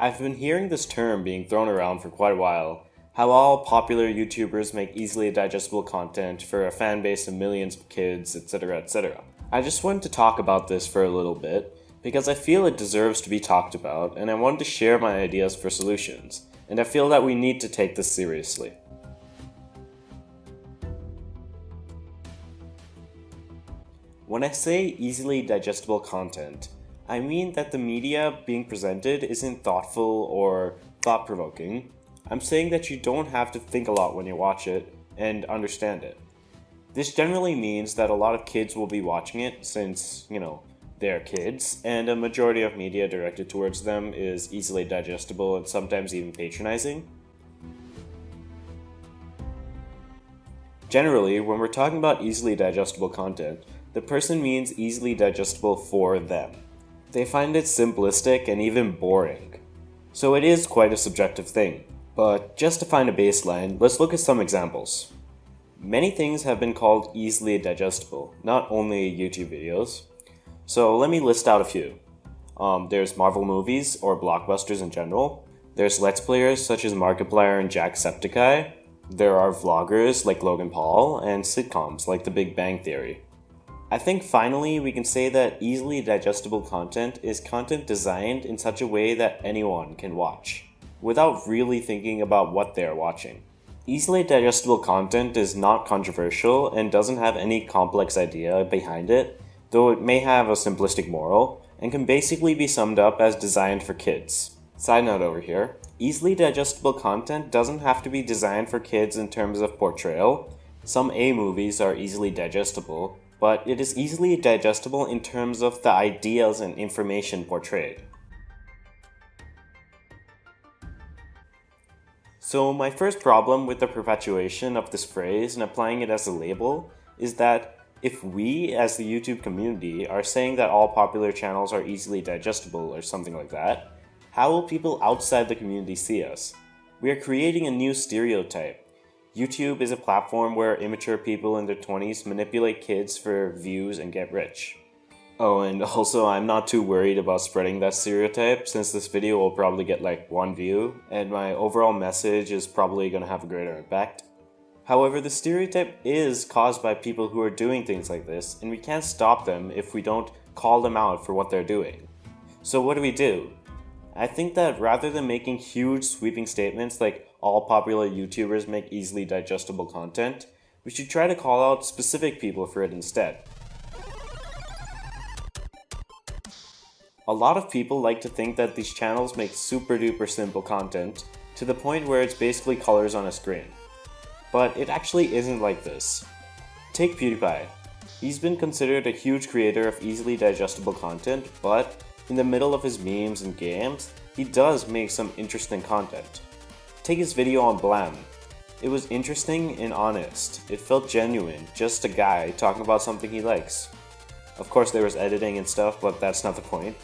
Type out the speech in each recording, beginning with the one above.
I've been hearing this term being thrown around for quite a while, how all popular YouTubers make easily digestible content for a fan base of millions of kids, etc., etc. I just wanted to talk about this for a little bit, because I feel it deserves to be talked about, and I wanted to share my ideas for solutions, and I feel that we need to take this seriously. When I say easily digestible content, I mean that the media being presented isn't thoughtful or thought-provoking. I'm saying that you don't have to think a lot when you watch it and understand it. This generally means that a lot of kids will be watching it since, they're kids, and a majority of media directed towards them is easily digestible and sometimes even patronizing. Generally, when we're talking about easily digestible content, the person means easily digestible for them. They find it simplistic and even boring. So it is quite a subjective thing. But just to find a baseline, let's look at some examples. Many things have been called easily digestible, not only YouTube videos. So let me list out a few. There's Marvel movies or blockbusters in general. There's Let's Players such as Markiplier and Jacksepticeye. There are vloggers like Logan Paul and sitcoms like The Big Bang Theory. I think finally we can say that easily digestible content is content designed in such a way that anyone can watch, without really thinking about what they're watching. Easily digestible content is not controversial and doesn't have any complex idea behind it, though it may have a simplistic moral, and can basically be summed up as designed for kids. Side note over here, easily digestible content doesn't have to be designed for kids in terms of portrayal. Some A movies are easily digestible, but it is easily digestible in terms of the ideas and information portrayed. So my first problem with the perpetuation of this phrase and applying it as a label is that if we, as the YouTube community, are saying that all popular channels are easily digestible or something like that, how will people outside the community see us? We are creating a new stereotype. YouTube is a platform where immature people in their 20s manipulate kids for views and get rich. Oh, and also I'm not too worried about spreading that stereotype since this video will probably get like 1 view and my overall message is probably gonna have a greater impact. However, the stereotype is caused by people who are doing things like this and we can't stop them if we don't call them out for what they're doing. So what do? I think that rather than making huge sweeping statements like all popular YouTubers make easily digestible content, we should try to call out specific people for it instead. A lot of people like to think that these channels make super duper simple content to the point where it's basically colors on a screen. But it actually isn't like this. Take PewDiePie. He's been considered a huge creator of easily digestible content, but in the middle of his memes and games, he does make some interesting content. Take his video on Blam. It was interesting and honest. It felt genuine, just a guy talking about something he likes. Of course there was editing and stuff, but that's not the point.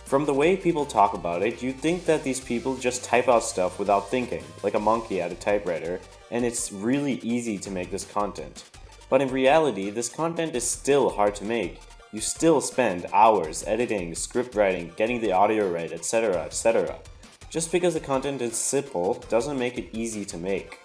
From the way people talk about it, you'd think that these people just type out stuff without thinking, like a monkey at a typewriter, and it's really easy to make this content. But in reality, this content is still hard to make. You still spend hours editing, script writing, getting the audio right, etc., etc. Just because the content is simple doesn't make it easy to make.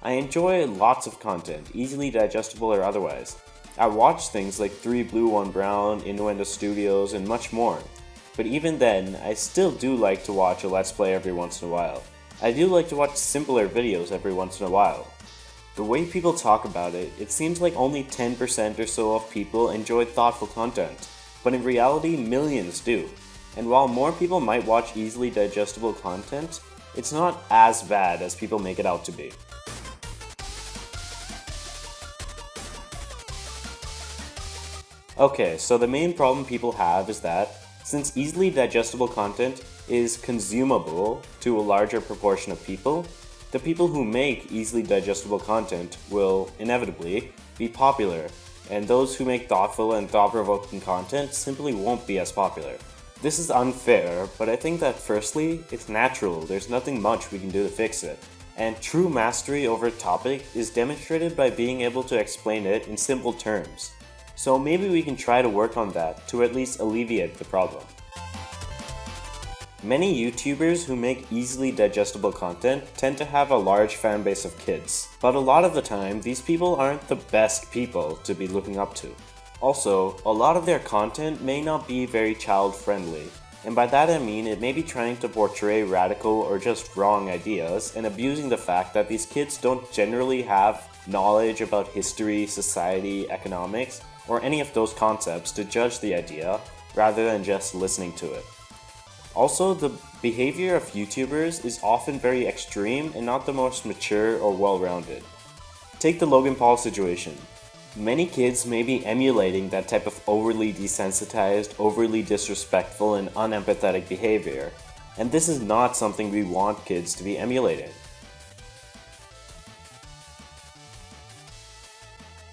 I enjoy lots of content, easily digestible or otherwise. I watch things like 3 Blue 1 Brown, Innuendo Studios, and much more. But even then, I still do like to watch a Let's Play every once in a while. I do like to watch simpler videos every once in a while. The way people talk about it, it seems like only 10% or so of people enjoy thoughtful content, but in reality, millions do. And while more people might watch easily digestible content, it's not as bad as people make it out to be. Okay, so the main problem people have is that, since easily digestible content is consumable to a larger proportion of people, the people who make easily digestible content will, inevitably, be popular, and those who make thoughtful and thought-provoking content simply won't be as popular. This is unfair, but I think that firstly, it's natural, there's nothing much we can do to fix it, and true mastery over a topic is demonstrated by being able to explain it in simple terms. So maybe we can try to work on that to at least alleviate the problem. Many YouTubers who make easily digestible content tend to have a large fan base of kids, but a lot of the time, these people aren't the best people to be looking up to. Also, a lot of their content may not be very child-friendly, and by that I mean it may be trying to portray radical or just wrong ideas and abusing the fact that these kids don't generally have knowledge about history, society, economics, or any of those concepts to judge the idea rather than just listening to it. Also, the behavior of YouTubers is often very extreme and not the most mature or well-rounded. Take the Logan Paul situation. Many kids may be emulating that type of overly desensitized, overly disrespectful, and unempathetic behavior, and this is not something we want kids to be emulating.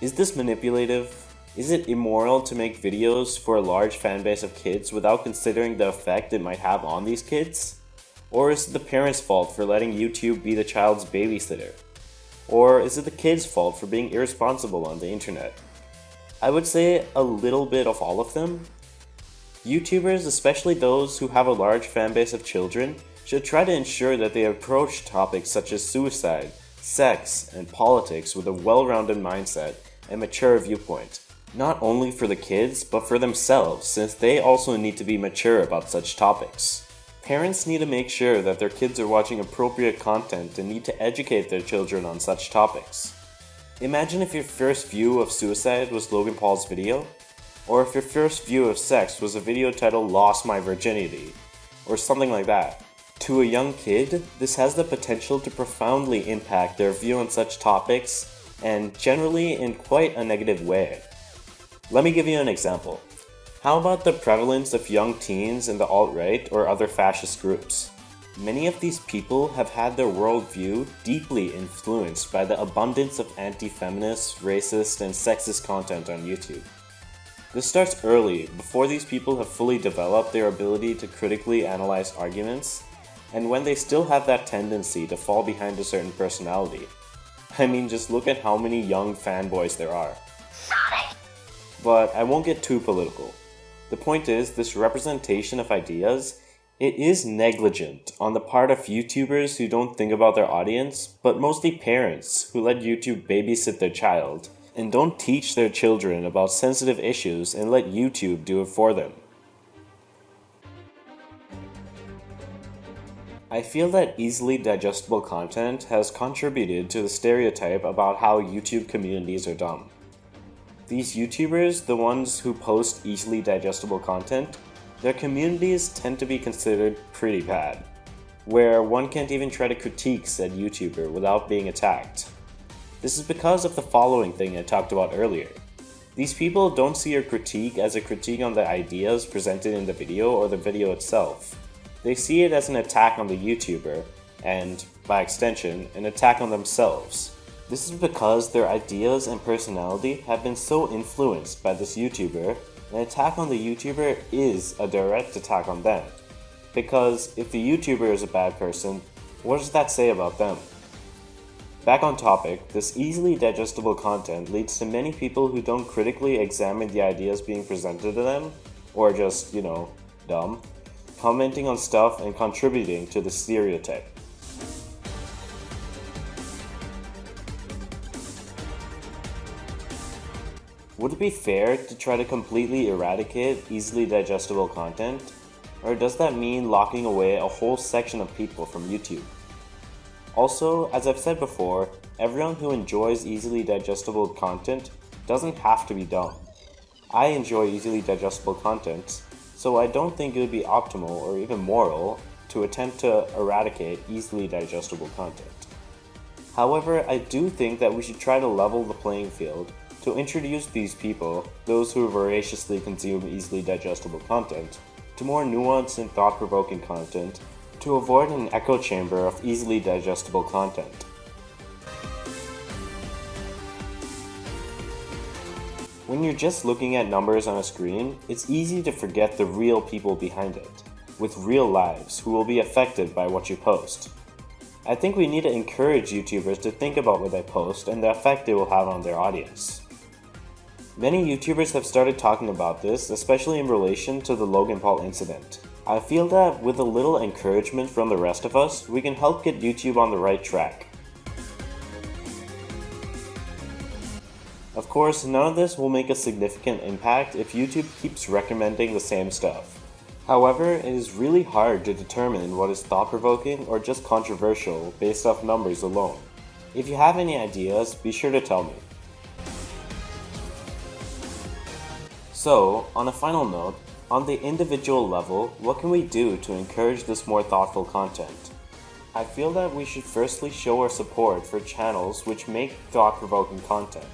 Is this manipulative? Is it immoral to make videos for a large fan base of kids without considering the effect it might have on these kids? Or is it the parents' fault for letting YouTube be the child's babysitter? Or is it the kid's fault for being irresponsible on the internet? I would say a little bit of all of them. YouTubers, especially those who have a large fan base of children, should try to ensure that they approach topics such as suicide, sex, and politics with a well-rounded mindset and mature viewpoint. Not only for the kids, but for themselves, since they also need to be mature about such topics. Parents need to make sure that their kids are watching appropriate content and need to educate their children on such topics. Imagine if your first view of suicide was Logan Paul's video, or if your first view of sex was a video titled "Lost My Virginity," or something like that. To a young kid, this has the potential to profoundly impact their view on such topics, and generally in quite a negative way. Let me give you an example. How about the prevalence of young teens in the alt-right or other fascist groups? Many of these people have had their worldview deeply influenced by the abundance of anti-feminist, racist, and sexist content on YouTube. This starts early, before these people have fully developed their ability to critically analyze arguments, and when they still have that tendency to fall behind a certain personality. I mean, just look at how many young fanboys there are. But I won't get too political. The point is, this representation of ideas, it is negligent on the part of YouTubers who don't think about their audience, but mostly parents who let YouTube babysit their child and don't teach their children about sensitive issues and let YouTube do it for them. I feel that easily digestible content has contributed to the stereotype about how YouTube communities are dumb. These YouTubers, the ones who post easily digestible content, their communities tend to be considered pretty bad, where one can't even try to critique said YouTuber without being attacked. This is because of the following thing I talked about earlier. These people don't see your critique as a critique on the ideas presented in the video or the video itself. They see it as an attack on the YouTuber, and, by extension, an attack on themselves. This is because their ideas and personality have been so influenced by this YouTuber, an attack on the YouTuber is a direct attack on them. Because if the YouTuber is a bad person, what does that say about them? Back on topic, this easily digestible content leads to many people who don't critically examine the ideas being presented to them, or just, dumb, commenting on stuff and contributing to the stereotype. Would it be fair to try to completely eradicate easily digestible content? Or does that mean locking away a whole section of people from YouTube? Also, as I've said before, everyone who enjoys easily digestible content doesn't have to be dumb. I enjoy easily digestible content, so I don't think it would be optimal or even moral to attempt to eradicate easily digestible content. However, I do think that we should try to level the playing field to introduce these people, those who voraciously consume easily digestible content, to more nuanced and thought-provoking content to avoid an echo chamber of easily digestible content. When you're just looking at numbers on a screen, it's easy to forget the real people behind it, with real lives who will be affected by what you post. I think we need to encourage YouTubers to think about what they post and the effect they will have on their audience. Many YouTubers have started talking about this, especially in relation to the Logan Paul incident. I feel that with a little encouragement from the rest of us, we can help get YouTube on the right track. Of course, none of this will make a significant impact if YouTube keeps recommending the same stuff. However, it is really hard to determine what is thought-provoking or just controversial based off numbers alone. If you have any ideas, be sure to tell me. So, on a final note, on the individual level, what can we do to encourage this more thoughtful content? I feel that we should firstly show our support for channels which make thought-provoking content.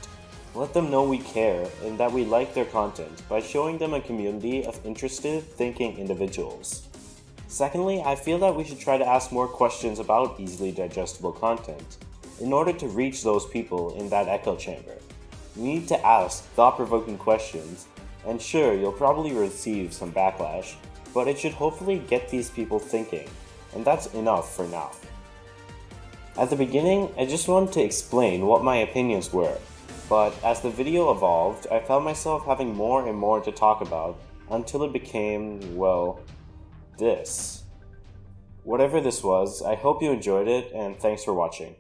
Let them know we care and that we like their content by showing them a community of interested, thinking individuals. Secondly, I feel that we should try to ask more questions about easily digestible content in order to reach those people in that echo chamber. You need to ask thought-provoking questions, and sure, you'll probably receive some backlash, but it should hopefully get these people thinking, and that's enough for now. At the beginning, I just wanted to explain what my opinions were. But as the video evolved, I found myself having more and more to talk about until it became, well, this. Whatever this was, I hope you enjoyed it and thanks for watching.